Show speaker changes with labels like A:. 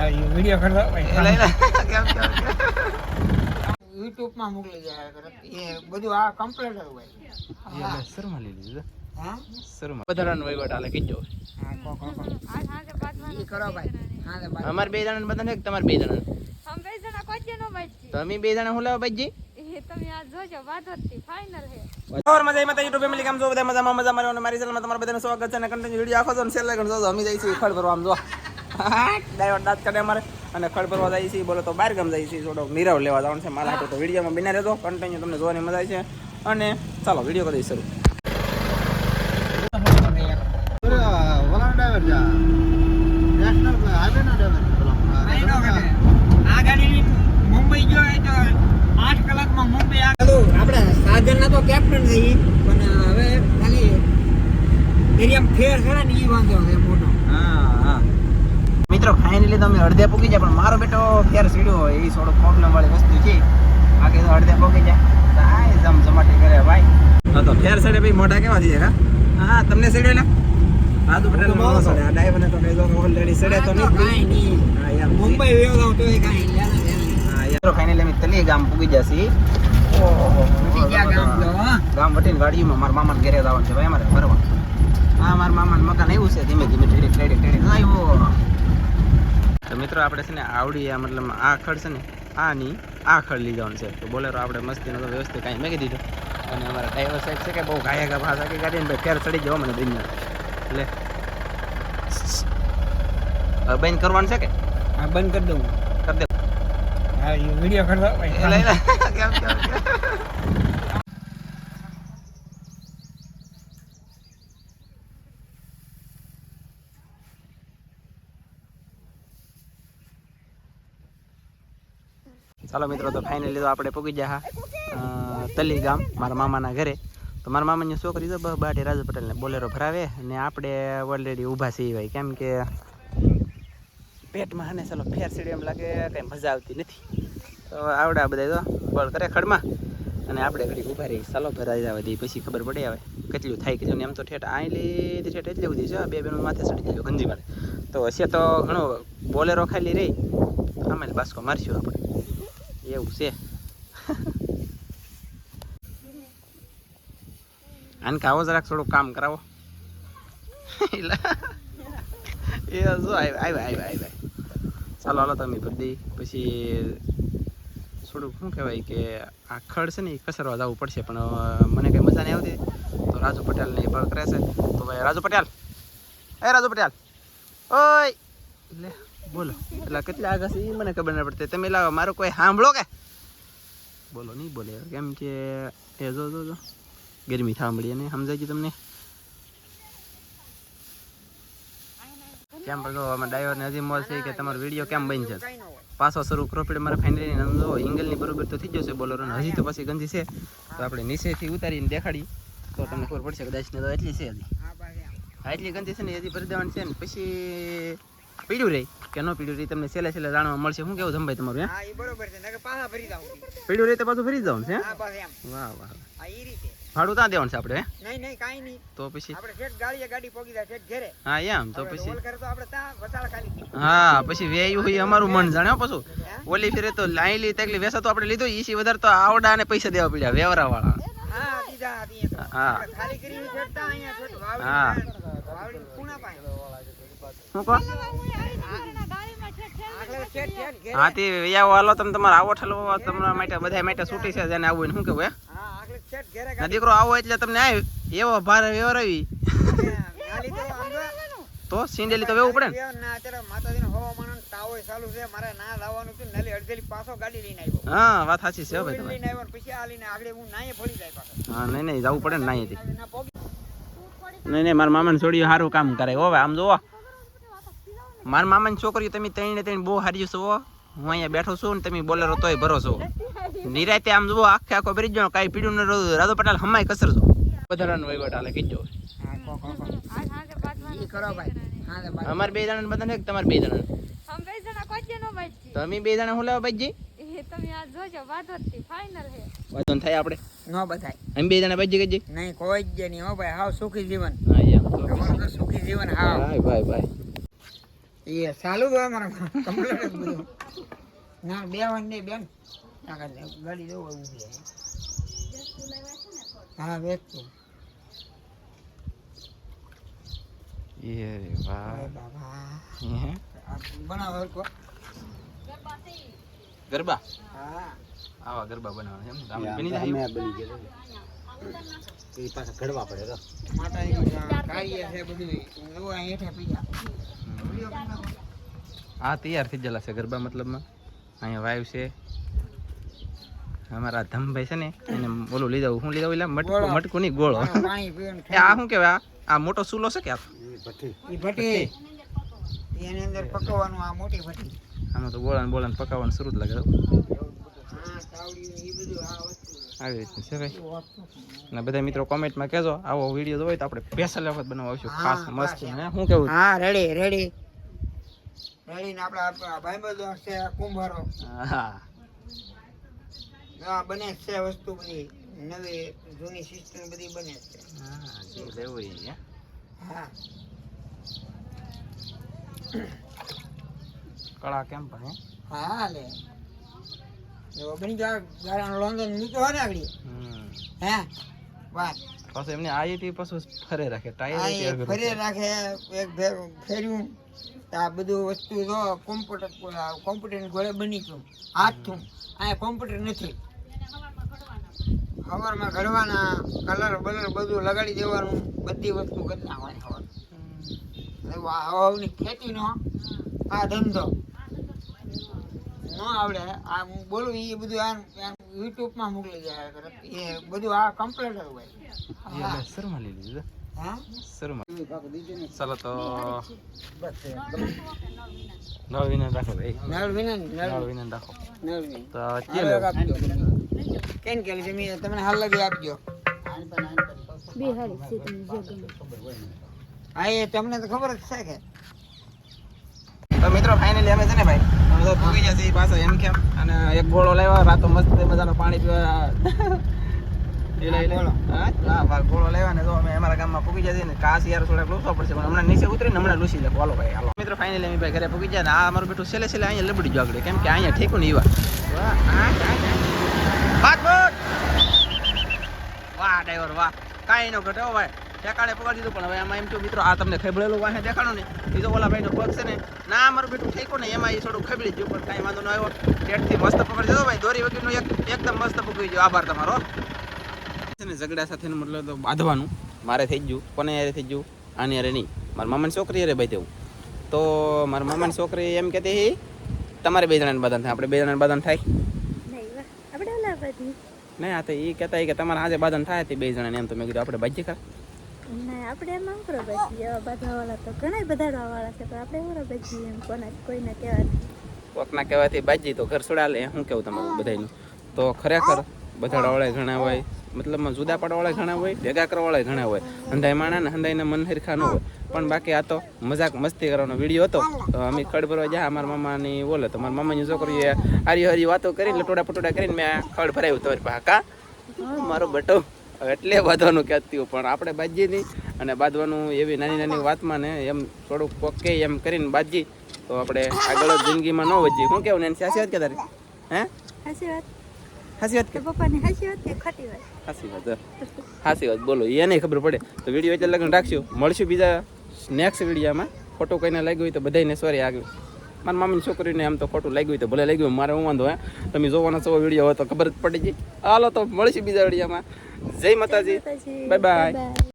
A: Video કરતો
B: લઈ લે કેમ
A: YouTube માં મોકલી દે એ બધું આ કમ્પ્લીટ હોય
B: એ શર્મા લઈ લીધું
A: હા
B: શર્મા બધાનો વહીવટ હાલે કીજો
A: હા કો ઈ કરો ભાઈ હા તો ભાઈ
B: અમાર બે જણા બધાને એક તમાર બે જણા
C: हम બે જણા કોઈ નો બાજી
B: તમે બે જણા હું લાવ બાજી
C: એ તમે આ જોજો વાદોતી ફાઇનલ હે
B: ઓર મજા માં YouTube ફેમિલી કેમ છો બધા મજા મારો અને મારી ચેનલમાં તમારું બધાનું સ્વાગત છે અને કન્ટિન્યુ વિડિયો આખો જો શેર લાગણ જો અમે જઈ છીએ ખડ ભરવા આમ જો ડાયો દાંત કાઢે અમારે અને ખડ ભરવા જઈ છીએ બોલો તો બહાર ગામ જઈ છીએ થોડો નીરવ લેવા જવાનું છે મારા હાટો તો વિડિયોમાં બિના રહેજો કન્ટિન્યુ તમને જોવાની મજા આવે છે અને ચાલો વિડિયો કરી શરૂ
A: વલા ડ્રાઈવર જા નેશનલ હાઈવે નો ડ્રાઈવર આ ગાડી મુંબઈ ગયો એ તો 8 કલાકમાં મુંબઈ આપણે સાધનના તો કેપ્ટન થઈ પણ હવે ખાલી એરિયામ ફેર છે ને ઈ વાંધો છે મોટો
B: હા મિત્રો ફાઇનલી તો અમે અડધે પૂકી જાય પણ મારો બેટો ફેર સીડ્યો હોય એ થોડો પ્રોબ્લેમ વાળી વસ્તુ છે બાકી તો અડધે પૂકી જાય આય જમજમાટી કરે ભાઈ હા તો ફેર સીડે ભાઈ મોઢા કેવા થઈ જાય હા તમને સીડ્યો ને રાજુ પટેલ નો સીડે આ ડાઈવર ને તો કઈ જો ઓલરેડી સીડે તો નહીં હા યાર
A: મુંબઈ વેવ જાવ તો એ કાઈ
B: હા યાર ફાઇનલી અમે તલી ગામ પૂકી જાસી ઓહો
A: ક્યાં ગામ જો હા
B: ગામ વટીન વાડીમાં મારા મામાને ઘરે જવાનું છે ભાઈ અમારે ફરવા હા મારા મામાનું મકાન આવ્યું છે ધીમે ધીમે ટેડી આવ્યો તો મિત્રો આપણે છે ને આવડી આ મતલબ આ ખડ છે ને આની આ ખડ લઈ જવાનું છે તો બોલેરો આપણે મસ્તીનો તો વ્યવસ્થિત કાંઈ મેકી દીધો અને અમારા ડ્રાઈવર સાહેબ છે કે બહુ ગાયા ભાષા કે ગાડીને ભાઈ ફેર ચડી જવા મને દિન એટલે બંધ કરવાનું છે કે
A: હા બંધ કરી દઉં
B: કરી દે
A: હા એ વિડિયો કરતો
B: લઈ લે કેમ ચાલો મિત્રો તો ફાઇનલી તો આપણે પૂગી ગયા તલી ગામ મારા મામાના ઘરે તો મારા મામાની છોકરી તો બાટે રાજુ પટેલને બોલેરો ભરાવે અને આપણે ઓલરેડી ઊભા છીએ ભાઈ કેમ કે પેટમાં હને ચાલો ફેર સીડી એમ લાગે કંઈ મજા આવતી નથી તો આવડા બધા તો બળ કરે ખડમાં અને આપણે ઘડી ઊભા રહી ચાલો ભરાઈ જવા દઈએ પછી ખબર પડે આવે કેટલું થાય કે એમ તો ઠેઠ આઈલી ઠેઠ એટલી બધી છે બે બેનું માથે ચડી જાય ગંજી મારે તો હશે તો ઘણો બોલેરો ખાલી રહી આમાં બાસ્કો મારશું આપણે એવું છે આને કાવો જરાક થોડું કામ કરાવો એ જો આવ્યા ચાલો હાલો તમે બધી પછી થોડુંક શું કહેવાય કે આ ખડ છે ને એ કસરવા જવું પડશે પણ મને કંઈ મજા નહીં આવતી તો રાજુ પટેલને બળ કરે છે તો ભાઈ રાજુ પટેલ ઓય એટલે બોલો એટલે કેટલા આગળ છે એ મને ખબર ના પડતી તમે લાવો મારું કોઈ સાંભળો કે બોલો નહીં બોલે કેમ કે એ જો ગરમી થવા મળી અને સમજાય છે તમને કેમ પણ આમાં ડ્રાઈવરને હજી મોલ છે કે તમારો વિડીયો કેમ બની છે પાછો શરૂ કરો પડે મારા ફાઇનલી નંદો ઇંગલની બરોબર તો થઈ જશે બોલરો હજી તો પછી ગંજી છે તો આપણે નીચેથી ઉતારીને દેખાડી તો તમને ખબર પડશે કદાચ ને તો એટલી છે હજી હા એટલી ગંજી છે ને હજી ભરી દેવાની છે ને પછી પીડ્યું રહી કે ન પીડ્યું રહી તમને છેલ્લે જાણવા મળશે શું કેવું જમભાઈ તમારું
A: હા ઈ બરોબર છે નકર પાછા ભરી જાવ
B: પીડ્યું રહી તો પાછું ફરી જવાનું છે
A: હા પાછા એમ
B: વાહ વાહ
A: આ ઈ રીતે
B: ભાડું ત્યાં દેવાનું છે આપણે
A: નહીં કાઈ નહીં
B: તો પછી
A: આપણે ઠેઠ ગાડી પોગી જાય ઠેઠ ઘરે
B: હા એમ તો પછી
A: ઓલ કરે તો આપણે ત્યાં વટાળ ખાલી
B: હા પછી વેયું હોય અમારું મન જાણે પાછું ઓલી ફેરે તો લાઈલી તકલી વેસા તો આપણે લીધું ઈસી વધારે તો આવડા ને પૈસા દેવા પડ્યા વેવરા વાળા
A: હા દીધા હતી
B: હા
A: ખાલી કરીને ઠેઠતા અહીંયા ઠેઠ વાવડી
B: હા
A: વાવડી ખૂણા પાય
B: શું કહો હા તે આવો હાલો તમે તમારે આવો ઠલવો તમારા માટે બધા માટે છૂટી છે જેને આવું શું કેવું હે દીકરો આવો એટલે તમને આવ એવો ભારે વ્યવહાર આવી તો સિંડેલી તો વેવું પડે ને હા વાત સાચી છે ભાઈ હા નહીં જવું પડે ને નાઈ નહીં મારા મામાને છોડ્યું સારું કામ કરે હવે આમ જોવો મારા મામાની છોકરીઓ તમે ત્રણ બહુ હારી છો હું અહીંયા બેઠો છું ને તમે બોલેરો તોય ભરો છો નિરાતે આમ જુઓ આખો ભરી જ કાંઈ પીડ્યું ન રાજુ પટેલ હમાય કસરજો વધારાનો વહીવટ હાલે કીજો અમારે બે જણા બધાને એક તમારે બે જણા
C: हम બે જણા કોઈ નો બાજી
B: તમે બે જણા હું લેવા બાજી
C: એ તમે આ જોજો વાદોતી ફાઇનલ હે
B: વાદન થાય આપણે
A: નો બધાય
B: અમે બે જણા બાજી કીજી
A: નહીં કોઈ જ નહીં હો ભાઈ હાવ સુખી જીવન
B: હા યાર
A: તમારું તો સુખી જીવન હાવ
B: ભાઈ
A: એ ચાલુ હોય અમારે કમ્પ્લીટ જ બધું. ના બે વાર નહીં બેન ગાડી જવું ઊભી હા વેચતું
B: એ રે વાહ
A: બાબા
B: હે
A: બનાવો હરકો.
B: ગરબા
A: હા
B: આવા ગરબા બનાવવાના એમ આપણે બની જાય
D: એ પાછા ઘડવા પડે તો
A: માતાજી કાર્ય છે બધું એવું અહીં હેઠે પીજા.
B: આ તૈયાર થઈ ગયેલા છે ગરબા મતલબમાં અહીંયા વાયુ છે અમારા ધમભાઈ છે ને એને બોલું લઈ જાવ હું લઈ જાવ એટલે મટકું નહીં ગોળો
A: પાણી પીવાનું
B: એ આ શું કહેવાય આ મોટો ચૂલો છે કે આ
A: એ ભઠ્ઠી એની અંદર પકવવાનું આ મોટી ભઠ્ઠી.
B: આમાં તો બોળાને બોળાને પકાવવાનું શરૂ જ લાગે
A: હા તાવડીયું એ બધું આ વસ્તુ
B: આવી રીતનું છે ભાઈ અને બધા મિત્રો કોમેન્ટમાં કહેજો આવો વિડીયો જોવો તો આપણે સ્પેશિયલ વખત બનાવવા આવશું ખાસ મસ્ત હે શું કેવું
A: હા રેડી રેડી રેડી ને આપણા ભાઈબંધો છે કુંભારો
B: હા
A: આ બને છે વસ્તુ બધી નવી જૂની સિસ્ટમ બધી બને છે.
B: હા જે લેવું એ હે
A: હા
B: કળા કેમ પણ હે
A: હા લે જો બની જા ગારાનો લોંદન નીચો હોય ને આગળ હે વાત
B: પાછું એમને આઈટી પાછું ફરે રાખે
A: આ
B: ટાયર
A: એ ફરી રાખે એક ફેર્યું તો આ બધું વસ્તુ જો કોમ્પ્યુટર ગોળે બની ગયું હાથથી આ કોમ્પ્યુટર નથી હવારમાં ઘડવાના કલર બલર બધું લગાડી દેવાનું બધી વસ્તુ કરી નાખવાની હવાની ખેતીનો આ ધંધો ન આવડે આ હું બોલું એ બધું આ યુટ્યુબમાં મોકલી જાય એ બધું આ કમ્પ્લીટ જ હોય.
B: એ શરૂમાં લઈ લીધું
A: હા
B: શરૂમાં ચાલો તો નળ વિના રાખો ભાઈ
A: નળ વિના
B: નળ વિના રાખો
A: નળ વિના
B: તો ચેલો
A: કેમ કે જમીન તમને હાલ લગી આપજો.
C: બે હારી છે તમે જે ગમે.
A: હા એ તમને તો ખબર જ છે કે
B: તો મિત્રો ફાઇનલી અમે છે ને ભાઈ અમે તો પૂગી ગયા છીએ પાછા એમ કેમ અને એક ગોળો લાવ્યા રાતો મસ્ત મજાનો પાણી પીવા એ લઈ લે હા હા ગોળો લાવ્યા ને તો અમે અમારા ગામમાં પૂગી ગયા છીએ ને કાસ યાર થોડાક લૂસવા પડશે પણ હમણાં નીચે ઉતરીને હમણાં લૂસી લે હાલો ભાઈ હાલો મિત્રો ફાઇનલી અમે ભાઈ ઘરે પૂગી ગયા ને આ અમારું બેઠું છેલ્લે છેલ્લે અહીંયા લબડી ગયો આગળ કેમ કે અહીંયા ઠેકું ને ઈવા વાહ ડ્રાઈવર વાહ કાંઈ ન ઘટે હો ભાઈ ઠેકાણે પકડી દીધું પણ હવે એમાં એમ તો મિત્રો આ તમને ખબળેલું વાહે દેખાડો ને એ તો ઓલા ભાઈનો પગ છે ને ના મારું બેટું ઠેકો ને એમાં એ થોડું ખબડી ગયું પણ કાંઈ વાંધો ન આવ્યો પેટથી મસ્ત પકડી દીધો ભાઈ દોરી વગરનું એકદમ મસ્ત પકડી ગયો આભાર તમારો છે ને ઝઘડા સાથે મતલબ તો બાંધવાનું મારે થઈ ગયું કોને યારે થઈ ગયું આની યારે નહીં મારા મામાની છોકરી યારે ભાઈ તેવું તો મારા મામાની છોકરી એમ કહેતી તમારે બે જણાને બાંધન થાય આપણે બે જણાને બાંધન થાય
C: આપણે ઓલા બધી
B: નહીં આ તો એ કહેતા કે તમારે આજે બાંધન થાય તે બે જણાને એમ તો મેં કીધું આપણે બાજી ખરા
C: ના આપણે એમ અંકરો બચી એવા બધા વાળા તો ઘણા બધાડવા વાળા છે પણ આપણે ઓરા બચી એમ કોઈને કહેવાય
B: કોકના કહેવાથી બાજી તો ઘર છોડા લે શું કેવું તમારું બધાનું તો ખરેખર બધાડાવાળા ઘણા હોય મતલબમાં જુદા પાડવાવાળા ઘણા હોય ભેગા કરવાવાળા ઘણા હોય હંધાઈ માણા ને હંધાઈના મન હરખા ન હોય પણ બાકી આ તો મજાક મસ્તી કરવાનો વિડીયો હતો તો અમે ખડ ભરવા જ્યાં મારા મામાની બોલે તો મારા મામાની છોકરીએ હારી હારી વાતો કરીને લટોડા પટોડા કરીને મેં ખડ ભરાયું તમારી પાસે કા મારો બટો એટલે બાંધવાનું કહેતી હોય પણ આપણે બાજી નહીં અને બાંધવાનું એવી નાની નાની વાતમાં ને એમ થોડુંક પોકે એમ કરીને બાજી તો આપણે આગળ જિંદગીમાં ન વધીએ શું કેવું ને એની સાચી વાત કે તારી હે
C: હાચી વાત
B: સાચી વાત કે
C: પપ્પાની હાચી વાત કે ખોટી વાત
B: સાચી વાત સાચી વાત બોલો એને ખબર પડે તો વિડીયો એટલે લગન રાખશું મળશું બીજા નેક્સ્ટ વિડીયોમાં ખોટું કઈને લાગ્યું હોય તો બધાને સોરી આગળ મારા મામીની છોકરીને આમ તો ખોટું લાગ્યું હોય તો ભલે લાગ્યું મારે હું વાંધો હે તમે જોવાનો છો વિડીયો હોય તો ખબર જ પડી જાય હાલો તો મળશું બીજા વિડીયોમાં જય માતાજી બાય બાય